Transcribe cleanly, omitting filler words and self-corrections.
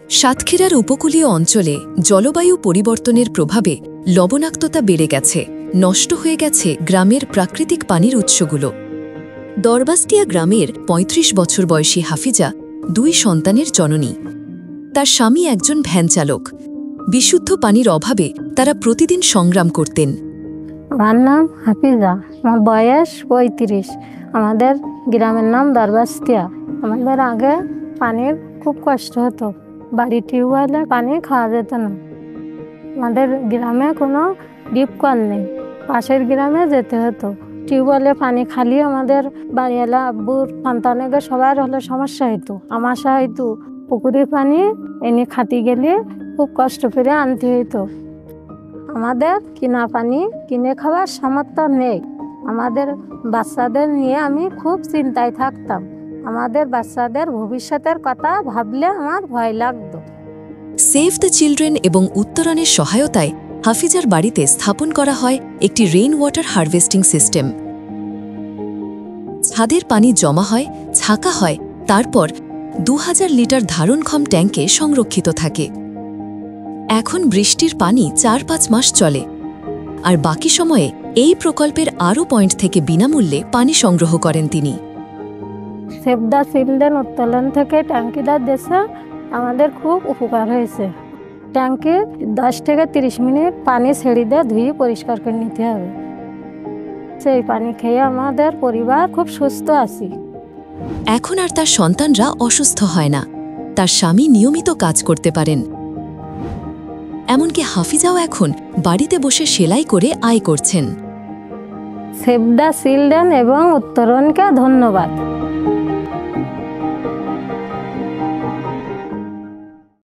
সাতক্ষীরার উপকূলীয় অঞ্চলে জলবায়ু পরিবর্তনের প্রভাবে লবণাক্ততা বেড়ে গেছে, নষ্ট হয়ে গেছে গ্রামের প্রাকৃতিক পানির উৎসগুলো। দরবাস্টিয়া গ্রামের ৩৫ বছর বয়সী হাফিজা ২ সন্তানের জননী। তার স্বামী একজন ভ্যান চালক। বিশুদ্ধ পানির অভাবে তারা প্রতিদিন সংগ্রাম করতেন। আমার নাম হাফিজা, আমার বয়স ৩৫। আমাদের গ্রামের নাম দরবাস্টিয়া। আমাদের আগে পানির খুব কষ্ট হতো, বাড়ি টিউবওয়েলে পানি খাওয়া যেত না। আমাদের গ্রামে কোনো ডিপ কল নেই, পাশের গ্রামে যেতে হতো। টিউবওয়েলে পানি খালি আমাদের বাড়িওয়ালা আব্বুর সন্তানকে সবার হলে সমস্যা হইতো, আমাশা হইতো। পুকুরের পানি এনে খাতি গেলে খুব কষ্ট করে আনতে হইতো। আমাদের কিনা পানি কিনে খাওয়ার সামর্থ্য নেই। আমাদের বাচ্চাদের নিয়ে আমি খুব চিন্তায় থাকতাম। আমাদের বাচ্চাদের ভবিষ্যতের কথা ভাবলে আমার ভয় লাগতো। সেভ দ্য চিলড্রেন এবং উত্তরণের সহায়তায় হাফিজার বাড়িতে স্থাপন করা হয় একটি রেইন ওয়াটার হারভেস্টিং সিস্টেম। ছাদের পানি জমা হয়, ছাঁকা হয়, তারপর ২০০০ লিটার ধারণক্ষম ট্যাঙ্কে সংরক্ষিত থাকে। এখন বৃষ্টির পানি ৪-৫ মাস চলে, আর বাকি সময়ে এই প্রকল্পের আরও পয়েন্ট থেকে বিনামূল্যে পানি সংগ্রহ করেন তিনি। সেভ দ্য চিলড্রেন উত্তোলন থেকে ট্যাঙ্কিটা দেশে আমাদের খুব উপকার হয়েছে। ট্যাঙ্কি ১০ থেকে ৩০ মিনিট পানি ছেড়ে দিয়ে ধুয়ে পরিষ্কার করে নিতে হবে। সেই পানি খেয়ে আমাদের পরিবার খুব সুস্থ আছি। এখন আর তার সন্তানরা অসুস্থ হয় না, তার স্বামী নিয়মিত কাজ করতে পারেন। এমনকি হাফিজাও এখন বাড়িতে বসে সেলাই করে আয় করছেন। সেভ দ্য চিলড্রেন এবং উত্তরণকে ধন্যবাদ।